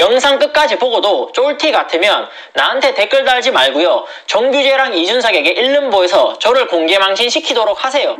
영상 끝까지 보고도 쫄티 같으면 나한테 댓글 달지 말고요. 정규재랑 이준석에게 일름보에서 저를 공개망신시키도록 하세요.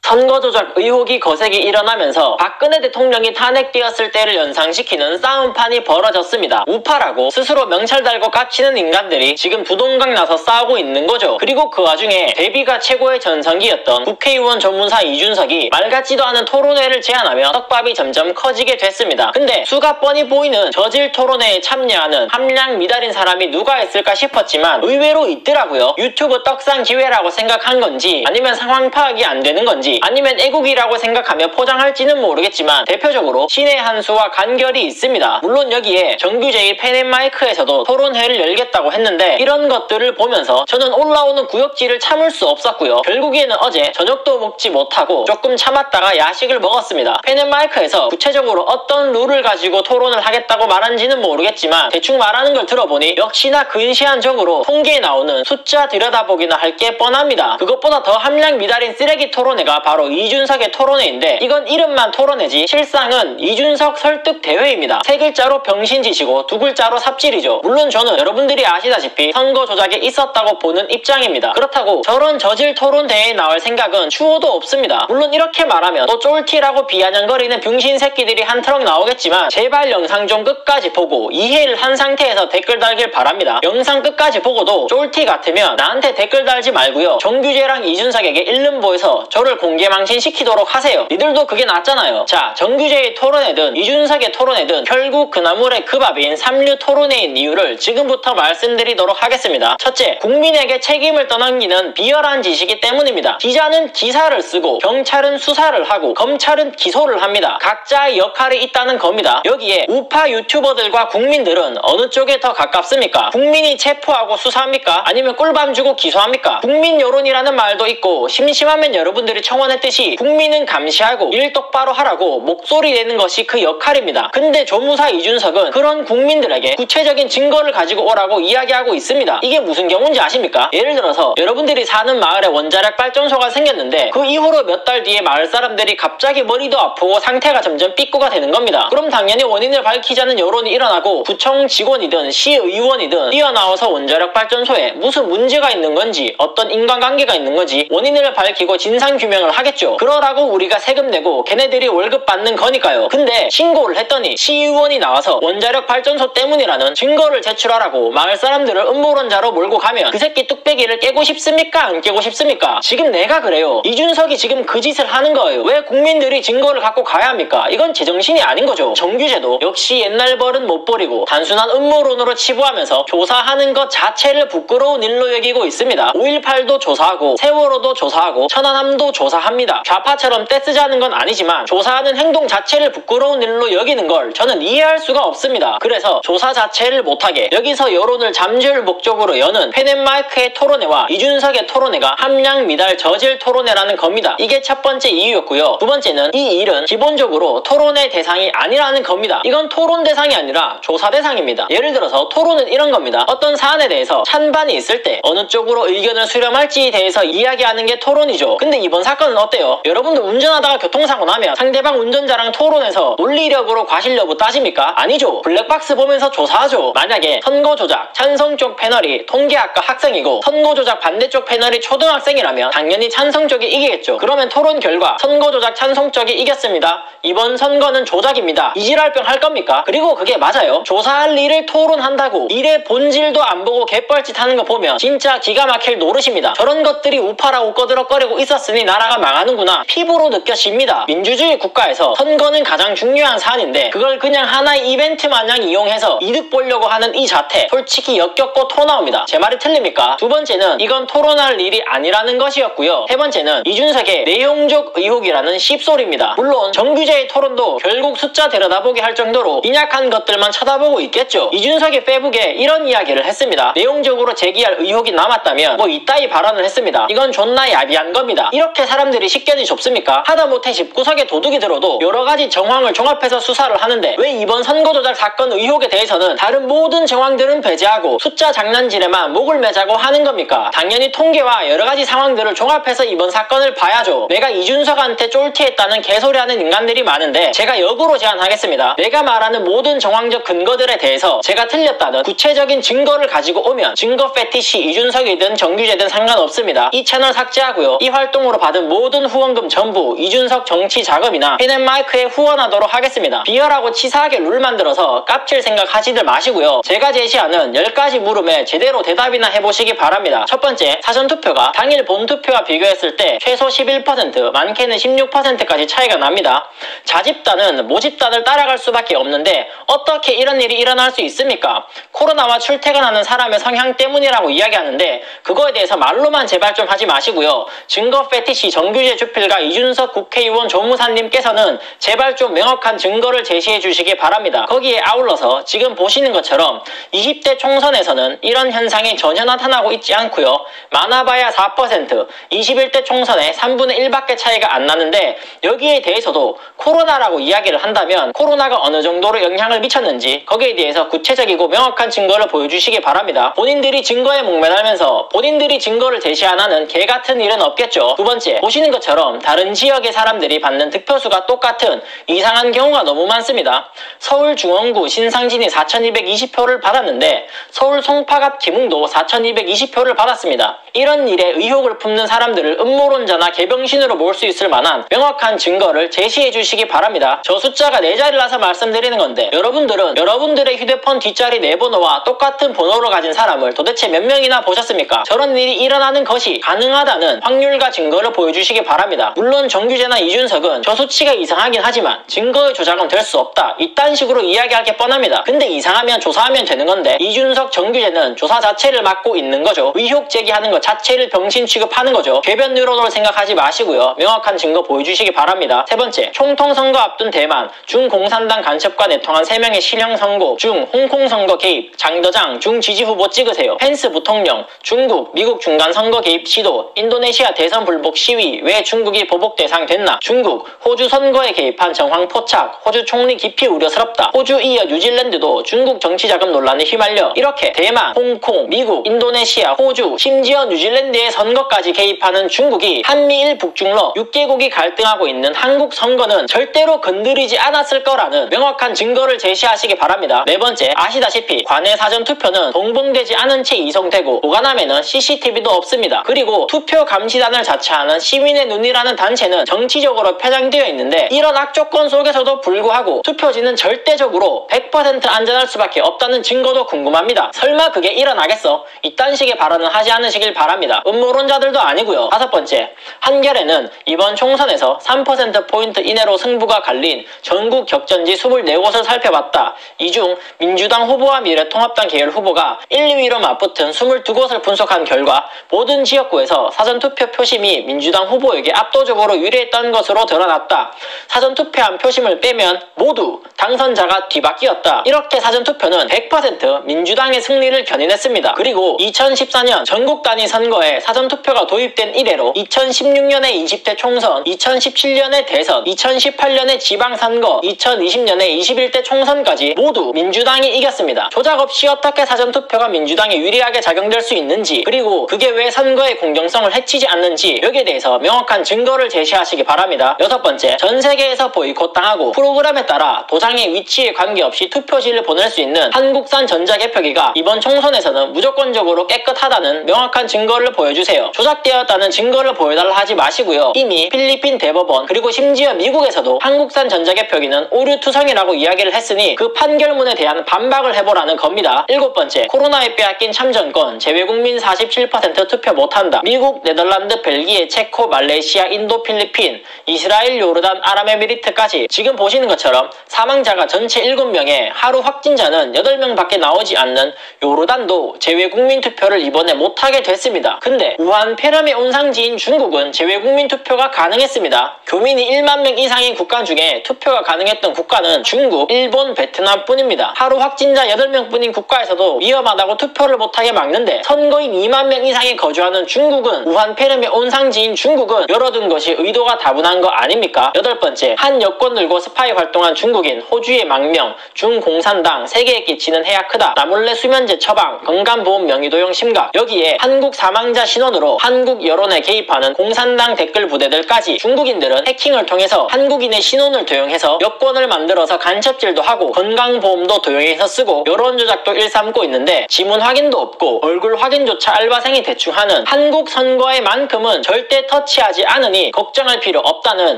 선거조작 의혹이 거세게 일어나면서 박근혜 대통령이 탄핵되었을 때를 연상시키는 싸움판이 벌어졌습니다. 우파라고 스스로 명찰 달고 깝치는 인간들이 지금 두동강 나서 싸우고 있는 거죠. 그리고 그 와중에 데뷔가 최고의 전성기였던 국회의원 전문사 이준석이 말 같지도 않은 토론회를 제안하며 떡밥이 점점 커지게 됐습니다. 근데 수가 뻔히 보이는 저질 토론회에 참여하는 함량 미달인 사람이 누가 있을까 싶었지만 의외로 있더라고요. 유튜브 떡상 기회라고 생각한 건지 아니면 상황 파악이 안 되는 건지 아니면 애국이라고 생각하며 포장할지는 모르겠지만 대표적으로 신의 한수와 간결이 있습니다. 물론 여기에 정규제의 펜앤마이크에서도 토론회를 열겠다고 했는데 이런 것들을 보면서 저는 올라오는 구역질을 참을 수 없었고요. 결국에는 어제 저녁도 먹지 못하고 조금 참았다가 야식을 먹었습니다. 펜앤마이크에서 구체적으로 어떤 룰을 가지고 토론을 하겠다고 말한지는 모르겠지만 대충 말하는 걸 들어보니 역시나 근시안적으로 통계에 나오는 숫자 들여다보기나 할 게 뻔합니다. 그것보다 더 함량 미달인 쓰레기 토론회가 바로 이준석의 토론회인데 이건 이름만 토론회지 실상은 이준석 설득 대회입니다. 세 글자로 병신짓이고 두 글자로 삽질이죠. 물론 저는 여러분들이 아시다시피 선거 조작에 있었다고 보는 입장입니다. 그렇다고 저런 저질 토론대회에 나올 생각은 추호도 없습니다. 물론 이렇게 말하면 또 쫄티라고 비아냥거리는 병신 새끼들이 한 트럭 나오겠지만 제발 영상 좀 끝까지 보고 이해를 한 상태에서 댓글 달길 바랍니다. 영상 끝까지 보고도 쫄티 같으면 나한테 댓글 달지 말고요. 정규재랑 이준석에게 일름보에서 저를 공개망신시키도록 하세요. 니들도 그게 낫잖아요. 자, 정규재의 토론회든 이준석의 토론회든 결국 그 나물의 그 밥인 삼류 토론회인 이유를 지금부터 말씀드리도록 하겠습니다. 첫째, 국민에게 책임을 떠넘기는 비열한 짓이기 때문입니다. 기자는 기사를 쓰고 경찰은 수사를 하고 검찰은 기소를 합니다. 각자의 역할이 있다는 겁니다. 여기에 우파 유튜버들과 국민들은 어느 쪽에 더 가깝습니까? 국민이 체포하고 수사합니까? 아니면 꿀밤 주고 기소합니까? 국민 여론이라는 말도 있고 심심하면 여러분들이 청원했듯이 국민은 감시하고 일 똑바로 하라고 목소리 내는 것이 그 역할입니다. 근데 조무사 이준석은 그런 국민들에게 구체적인 증거를 가지고 오라고 이야기하고 있습니다. 이게 무슨 경우인지 아십니까? 예를 들어서 여러분들이 사는 마을에 원자력 발전소가 생겼는데 그 이후로 몇 달 뒤에 마을 사람들이 갑자기 머리도 아프고 상태가 점점 삐꾸가 되는 겁니다. 그럼 당연히 원인을 밝히자는 여론이 일어나고 구청 직원이든 시의원이든 뛰어나와서 원자력 발전소에 무슨 문제가 있는 건지 어떤 인간관계가 있는 건지 원인을 밝히고 진상규명을 하겠죠. 그러라고 우리가 세금 내고 걔네들이 월급 받는 거니까요. 근데 신고를 했더니 시의원이 나와서 원자력 발전소 때문이라는 증거를 제출하라고 마을 사람들을 음모론자로 몰고 가면 그 새끼 뚝배기를 깨고 싶습니까? 안 깨고 싶습니까? 지금 내가 그래요. 이준석이 지금 그 짓을 하는 거예요. 왜 국민들이 증거를 갖고 가야 합니까? 이건 제정신이 아닌 거죠. 정규제도 역시 옛날 버릇 못 버리고 단순한 음모론으로 치부하면서 조사하는 것 자체를 부끄러운 일로 여기고 있습니다. 5.18도 조사하고 세월호도 조사하고 천안함도 조사합니다. 좌파처럼 떼쓰자는 건 아니지만 조사하는 행동 자체를 부끄러운 일로 여기는 걸 저는 이해할 수가 없습니다. 그래서 조사 자체를 못하게 여기서 여론을 잠재울 목적으로 여는 펜앤마이크의 토론회와 이준석의 토론회가 함량 미달 저질 토론회라는 겁니다. 이게 첫 번째 이유였고요. 두 번째는 이 일은 기본적으로 토론회 대상이 아니라는 겁니다. 이건 토론 대상이 아니라 조사 대상입니다. 예를 들어서 토론은 이런 겁니다. 어떤 사안에 대해서 찬반이 있을 때 어느 쪽으로 의견을 수렴할지에 대해서 이야기하는 게 토론이죠. 근데 이번 사건은 어때요? 여러분들 운전하다가 교통사고 나면 상대방 운전자랑 토론해서 논리력으로 과실 여부 따집니까? 아니죠. 블랙박스 보면서 조사하죠. 만약에 선거조작 찬성 쪽 패널이 통계학과 학생이고 선거조작 반대쪽 패널이 초등학생이라면 당연히 찬성 쪽이 이기겠죠. 그러면 토론 결과 선거조작 찬성 쪽이 이겼습니다. 이번 선거는 조작입니다. 이지랄병 할 겁니까? 그리고 그게 맞아요. 조사할 일을 토론한다고 일의 본질도 안 보고 개뻘짓 하는 거 보면 진짜 기가 막힐 노릇입니다. 저런 것들이 우파라고 꺼들어거리고 있었으니 나라가 망하는구나 피부로 느껴집니다. 민주주의 국가에서 선거는 가장 중요한 사안인데 그걸 그냥 하나의 이벤트 마냥 이용해서 이득 보려고 하는 이 자태 솔직히 역겹고 토 나옵니다. 제 말이 틀립니까? 두 번째는 이건 토론할 일이 아니라는 것이었고요. 세 번째는 이준석의 내용적 의혹이라는 씹소리입니다. 물론 정규제의 토론도 결국 숫자 들여다보게 할 정도로 빈약한 것들만 쳐다보고 있겠죠. 이준석의 페북에 이런 이야기를 했습니다. 내용적으로 제기할 의혹이 남았다면 뭐 이따위 발언을 했습니다. 이건 존나 야비한 겁니다. 이렇게 사람들 사람들이 식견이 좁습니까? 하다못해 집구석에 도둑이 들어도 여러가지 정황을 종합해서 수사를 하는데 왜 이번 선거조작 사건 의혹에 대해서는 다른 모든 정황들은 배제하고 숫자 장난질에만 목을 매자고 하는 겁니까? 당연히 통계와 여러가지 상황들을 종합해서 이번 사건을 봐야죠. 내가 이준석한테 쫄티했다는 개소리하는 인간들이 많은데 제가 역으로 제안하겠습니다. 내가 말하는 모든 정황적 근거들에 대해서 제가 틀렸다는 구체적인 증거를 가지고 오면 증거 패티시 이준석이든 정규재든 상관없습니다. 이 채널 삭제하고요. 이 활동으로 받은 모든 후원금 전부 이준석 정치 자금이나 핀앤마이크에 후원하도록 하겠습니다. 비열하고 치사하게 룰 만들어서 깝칠 생각 하시들 마시고요. 제가 제시하는 10가지 물음에 제대로 대답이나 해보시기 바랍니다. 첫 번째, 사전투표가 당일 본투표와 비교했을 때 최소 11%, 많게는 16%까지 차이가 납니다. 자집단은 모집단을 따라갈 수밖에 없는데 어떻게 이런 일이 일어날 수 있습니까? 코로나와 출퇴근하는 사람의 성향 때문이라고 이야기하는데 그거에 대해서 말로만 제발 좀 하지 마시고요. 증거 패티시 정규재 주필과 이준석 국회의원 조무사님께서는 제발 좀 명확한 증거를 제시해 주시기 바랍니다. 거기에 아울러서 지금 보시는 것처럼 20대 총선에서는 이런 현상이 전혀 나타나고 있지 않고요. 많아봐야 4%, 21대 총선에 3분의 1밖에 차이가 안 나는데 여기에 대해서도 코로나라고 이야기를 한다면 코로나가 어느 정도로 영향을 미쳤는지 거기에 대해서 구체적이고 명확한 증거를 보여주시기 바랍니다. 본인들이 증거에 목매달면서 본인들이 증거를 제시 안 하는 개 같은 일은 없겠죠. 두 번째, 보시는 것처럼 다른 지역의 사람들이 받는 득표수가 똑같은 이상한 경우가 너무 많습니다. 서울 중원구 신상진이 4,220표를 받았는데 서울 송파갑 김웅도 4,220표를 받았습니다. 이런 일에 의혹을 품는 사람들을 음모론자나 개병신으로 몰 수 있을 만한 명확한 증거를 제시해 주시기 바랍니다. 저 숫자가 4자리라서 말씀드리는 건데 여러분들은 여러분들의 휴대폰 뒷자리 4번호와 똑같은 번호를 가진 사람을 도대체 몇 명이나 보셨습니까? 저런 일이 일어나는 것이 가능하다는 확률과 증거를 보여주시기 바랍니다. 물론 정규재나 이준석은 저 수치가 이상하긴 하지만 증거의 조작은 될 수 없다. 이딴 식으로 이야기할 게 뻔합니다. 근데 이상하면 조사하면 되는 건데 이준석, 정규재는 조사 자체를 맡고 있는 거죠. 의혹 제기하는 것 자체를 병신 취급하는 거죠. 궤변 뉴런으로 생각하지 마시고요. 명확한 증거 보여주시기 바랍니다. 세 번째, 총통 선거 앞둔 대만, 중공산당 간첩과 내통한 3명의 실형 선고, 중 홍콩 선거 개입, 장더장, 중 지지 후보 찍으세요. 펜스 부통령, 중국, 미국 중간 선거 개입 시도, 인도네시아 대선 불복 시위, 왜 중국이 보복 대상 됐나, 중국, 호주 선거에 개입한 정황 포착, 호주 총리 기피 우려스럽다, 호주 이어 뉴질랜드도 중국 정치자금 논란에 휘말려 이렇게 대만, 홍콩, 미국, 인도네시아, 호주, 심지어 뉴질랜드의 선거까지 개입하는 중국이 한미일 북중러 6개국이 갈등하고 있는 한국 선거는 절대로 건드리지 않았을 거라는 명확한 증거를 제시하시기 바랍니다. 네 번째, 아시다시피 관내 사전투표는 동봉되지 않은 채 이송되고 보관함에는 CCTV도 없습니다. 그리고 투표 감시단을 자처하는 시민의 눈이라는 단체는 정치적으로 편향되어 있는데 이런 악조건 속에서도 불구하고 투표지는 절대적으로 100% 안전할 수밖에 없다는 증거도 궁금합니다. 설마 그게 일어나겠어? 이딴 식의 발언은 하지 않으시길 바랍니다. 음모론자들도 아니고요. 다섯 번째, 한겨레는 이번 총선에서 3%포인트 이내로 승부가 갈린 전국 격전지 24곳을 살펴봤다. 이 중 민주당 후보와 미래통합당 계열 후보가 1, 2위로 맞붙은 22곳을 분석한 결과 모든 지역구에서 사전투표 표심이 민주당 후보에게 압도적으로 유리했던 것으로 드러났다. 사전투표한 표심을 빼면 모두 당선자가 뒤바뀌었다. 이렇게 사전투표는 100% 민주당의 승리를 견인했습니다. 그리고 2014년 전국 단위 선거에 사전투표가 도입된 이래로 2016년의 20대 총선, 2017년의 대선, 2018년의 지방선거, 2020년의 21대 총선까지 모두 민주당이 이겼습니다. 조작 없이 어떻게 사전투표가 민주당에 유리하게 작용될 수 있는지, 그리고 그게 왜 선거의 공정성을 해치지 않는지 여기에 대해서 명확한 증거를 제시하시기 바랍니다. 여섯 번째, 전 세계에서 보이콧당하고 프로그램에 따라 도장의 위치에 관계없이 투표지를 보낼 수 있는 한국산 전자개표기가 이번 총선에서는 무조건적으로 깨끗하다는 명확한 증거를 보여주세요. 조작되었다는 증거를 보여달라 하지 마시고요. 이미 필리핀 대법원 그리고 심지어 미국에서도 한국산 전자개표기는 오류투성이라고 이야기를 했으니 그 판결문에 대한 반박을 해보라는 겁니다. 일곱 번째, 코로나에 빼앗긴 참정권, 재외국민 47% 투표 못한다. 미국, 네덜란드, 벨기에, 체코, 말레이시아, 인도, 필리핀, 이스라엘, 요르단, 아랍에미리트까지 지금 보시는 것처럼 사망자가 전체 7명에 하루 확진자는 8명밖에 나오지 않는 요르단도 재외국민 투표를 이번에 못하게 됐습니다. 했습니다. 근데 우한 폐렴의 온상지인 중국은 재외국민 투표가 가능했습니다. 교민이 1만 명 이상인 국가 중에 투표가 가능했던 국가는 중국, 일본, 베트남뿐입니다. 하루 확진자 8명뿐인 국가에서도 위험하다고 투표를 못하게 막는데 선거인 2만 명 이상이 거주하는 중국은 우한 폐렴의 온상지인 중국은 열어둔 것이 의도가 다분한 거 아닙니까? 8번째, 한 여권 들고 스파이 활동한 중국인, 호주의 망명, 중공산당, 세계에 끼치는 해악 크다, 나몰래 수면제 처방, 건강보험 명의도용 심각, 여기에 한국 사망자 신원으로 한국 여론에 개입하는 공산당 댓글 부대들까지 중국인들은 해킹을 통해서 한국인의 신원을 도용해서 여권을 만들어서 간첩질도 하고 건강보험도 도용해서 쓰고 여론 조작도 일삼고 있는데 지문 확인도 없고 얼굴 확인조차 알바생이 대충 하는 한국 선거에 만큼은 절대 터치하지 않으니 걱정할 필요 없다는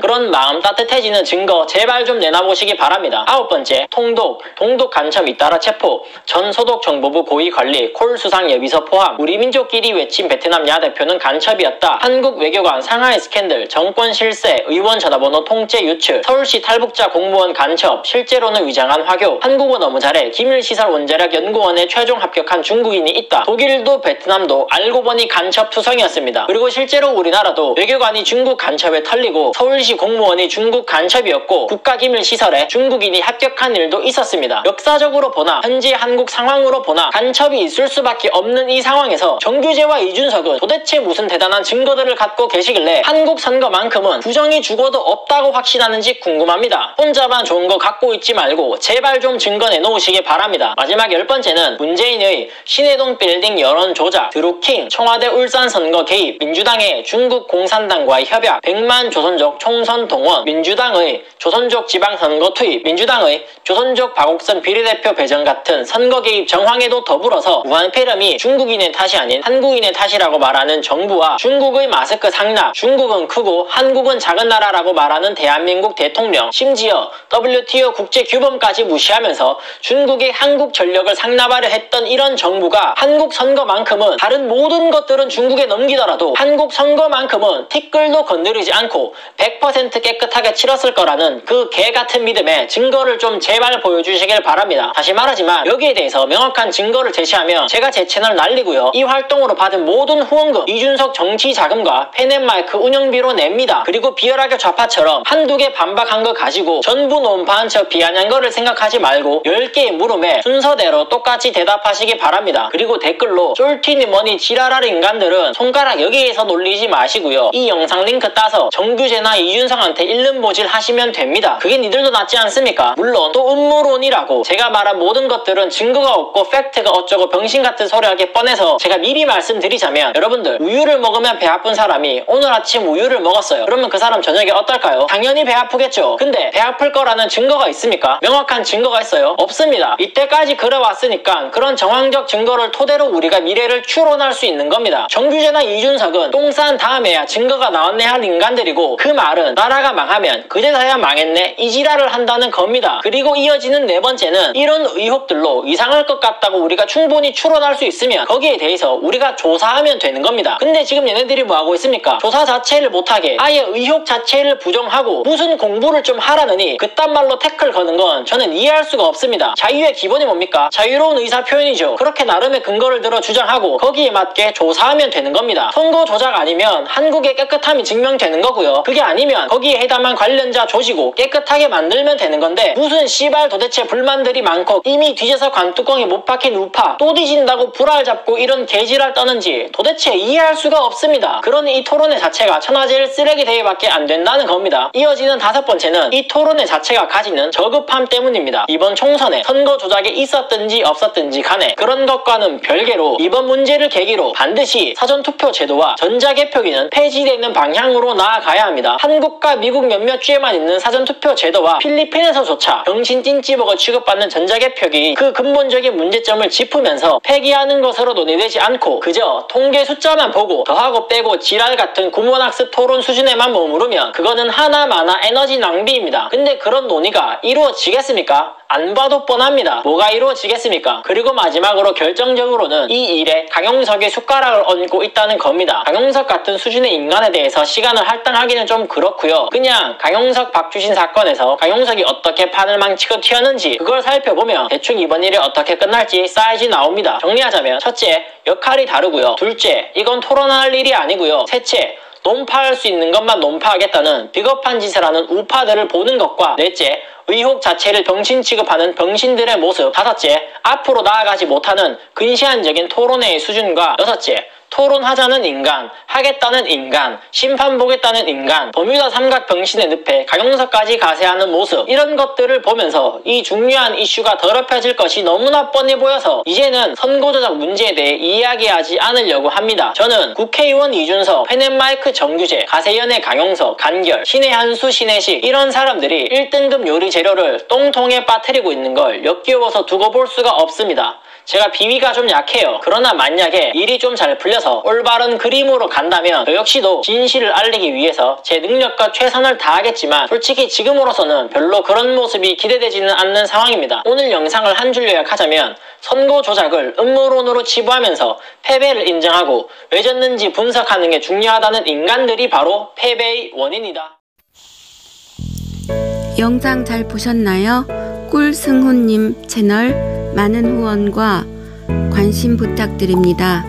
그런 마음 따뜻해지는 증거 제발 좀 내놔보시기 바랍니다. 9번째, 동독 간첩 잇따라 체포, 전 소독정보부 고위관리, 콜 수상 예비서 포함, 우리 민족끼리 외친 베트남 야 대표는 간첩이었다. 한국 외교관 상하이 스캔들, 정권 실세, 의원 전화번호 통째 유출, 서울시 탈북자 공무원 간첩, 실제로는 위장한 화교, 한국어 너무 잘해, 기밀시설 원자력 연구원에 최종 합격한 중국인이 있다. 독일도 베트남도 알고 보니 간첩 투성이었습니다. 그리고 실제로 우리나라도 외교관이 중국 간첩에 털리고 서울시 공무원이 중국 간첩이었고 국가기밀시설에 중국인이 합격한 일도 있었습니다. 역사적으로 보나 현재 한국 상황으로 보나 간첩이 있을 수밖에 없는 이 상황에서 정규재와 이준석은 도대체 무슨 대단한 증거들을 갖고 계시길래 한국 선거만큼은 부정이 죽어도 없다고 확신하는지 궁금합니다. 혼자만 좋은 거 갖고 있지 말고 제발 좀 증거 내놓으시기 바랍니다. 마지막 10번째는 문재인의 신해동 빌딩 여론 조작, 드루킹, 청와대 울산 선거 개입, 민주당의 중국 공산당과의 협약, 100만 조선족 총선 동원, 민주당의 조선족 지방선거 투입, 민주당의 조선족 박옥선 비례대표 배정 같은 선거 개입 정황에도 더불어서 우한 폐렴이 중국인의 탓이 아닌 한국인의 탓이라고 말하는 정부와 중국의 마스크 상납, 중국은 크고 한국은 작은 나라라고 말하는 대한민국 대통령, 심지어 WTO 국제규범까지 무시하면서 중국의 한국 전력을 상납하려 했던 이런 정부가 한국 선거만큼은 다른 모든 것들은 중국에 넘기더라도 한국 선거만큼은 티끌도 건드리지 않고 100% 깨끗하게 치렀을 거라는 그 개같은 믿음에 증거를 좀 제발 보여주시길 바랍니다. 다시 말하지만 여기에 대해서 명확한 증거를 제시하면 제가 제 채널 날리고요. 이 활동으로 받은 모든 후원금, 이준석 정치자금과 펜앤마이크 운영비로 냅니다. 그리고 비열하게 좌파처럼 한두 개 반박한 거 가지고 전부 논파한 척 비아냥 거를 생각하지 말고 10개의 물음에 순서대로 똑같이 대답하시기 바랍니다. 그리고 댓글로 쫄티니 뭐니 지랄할 인간들은 손가락 여기에서 놀리지 마시고요. 이 영상 링크 따서 정규재나 이준석한테 일름보질 하시면 됩니다. 그게 니들도 낫지 않습니까? 물론 또 음모론이라고 제가 말한 모든 것들은 증거가 없고 팩트가 어쩌고 병신같은 소리하게 뻔해서 제가 미리 말씀드리자면 여러분들 우유를 먹으면 배 아픈 사람이 오늘 아침 우유를 먹었어요. 그러면 그 사람 저녁에 어떨까요? 당연히 배 아프겠죠. 근데 배 아플 거라는 증거가 있습니까? 명확한 증거가 있어요? 없습니다. 이때까지 그래왔으니까 그런 정황적 증거를 토대로 우리가 미래를 추론할 수 있는 겁니다. 정규재나 이준석은 똥 싼 다음에야 증거가 나왔네 할 인간들이고 그 말은 나라가 망하면 그제서야 망했네 이 지랄을 한다는 겁니다. 그리고 이어지는 4번째는 이런 의혹들로 이상할 것 같다고 우리가 충분히 추론할 수 있으면 거기에 대해서 우리가 조사하면 되는 겁니다. 근데 지금 얘네들이 뭐하고 있습니까? 조사 자체를 못하게 아예 의혹 자체를 부정하고 무슨 공부를 좀 하라느니 그딴 말로 태클 거는 건 저는 이해할 수가 없습니다. 자유의 기본이 뭡니까? 자유로운 의사 표현이죠. 그렇게 나름의 근거를 들어 주장하고 거기에 맞게 조사하면 되는 겁니다. 선거 조작 아니면 한국의 깨끗함이 증명되는 거고요. 그게 아니면 거기에 해당한 관련자 조지고 깨끗하게 만들면 되는 건데 무슨 씨발 도대체 불만들이 많고 이미 뒤져서 관뚜껑에 못 박힌 우파 또 뒤진다고 불알 잡고 이런 개지랄 떠는지 도대체 이해할 수가 없습니다. 그러니 이 토론회 자체가 천하제일 쓰레기 대회밖에 안 된다는 겁니다. 이어지는 5번째는 이 토론회 자체가 가지는 저급함 때문입니다. 이번 총선에 선거 조작이 있었든지 없었든지 간에 그런 것과는 별개로 이번 문제를 계기로 반드시 사전투표 제도와 전자개표기는 폐지되는 방향으로 나아가야 합니다. 한국과 미국 몇몇 주에만 있는 사전투표 제도와 필리핀에서조차 병신 찐찌버거 취급받는 전자개표기 그 근본적인 문제점을 짚으면서 폐기하는 것으로 논의되지 않고 그저 통계 숫자만 보고 더하고 빼고 지랄 같은 구몬학습 토론 수준에만 머무르면 그거는 하나마나 에너지 낭비입니다. 근데 그런 논의가 이루어지겠습니까? 안 봐도 뻔합니다. 뭐가 이루어지겠습니까? 그리고 마지막으로 결정적으로는 이 일에 강용석이 숟가락을 얹고 있다는 겁니다. 강용석 같은 수준의 인간에 대해서 시간을 할당하기는 좀 그렇고요. 그냥 강용석 박주신 사건에서 강용석이 어떻게 판을 망치고 튀었는지 그걸 살펴보면 대충 이번 일이 어떻게 끝날지 사이즈 나옵니다. 정리하자면 첫째, 역할이 다르고요. 둘째, 이건 토론할 일이 아니고요. 셋째, 논파할 수 있는 것만 논파하겠다는 비겁한 짓을 하는 우파들을 보는 것과 넷째, 의혹 자체를 병신 취급하는 병신들의 모습. 다섯째, 앞으로 나아가지 못하는 근시안적인 토론회의 수준과 여섯째, 토론하자는 인간, 하겠다는 인간, 심판 보겠다는 인간, 버뮤다 삼각 병신의 늪에 강용석까지 가세하는 모습. 이런 것들을 보면서 이 중요한 이슈가 더럽혀질 것이 너무나 뻔해 보여서 이제는 선거조작 문제에 대해 이야기하지 않으려고 합니다. 저는 국회의원 이준석, 펜앤마이크 정규재, 가세연의 강용석, 간결, 신의 한수, 신의식 이런 사람들이 1등급 요리 재료를 똥통에 빠뜨리고 있는 걸 역겨워서 두고 볼 수가 없습니다. 제가 비위가 좀 약해요. 그러나 만약에 일이 좀 잘 풀려서 올바른 그림으로 간다면 저 역시도 진실을 알리기 위해서 제 능력과 최선을 다하겠지만 솔직히 지금으로서는 별로 그런 모습이 기대되지는 않는 상황입니다. 오늘 영상을 한 줄 요약하자면 선거 조작을 음모론으로 치부하면서 패배를 인정하고 왜 졌는지 분석하는 게 중요하다는 인간들이 바로 패배의 원인이다. 영상 잘 보셨나요? 꿀승훈님 채널 많은 후원과 관심 부탁드립니다.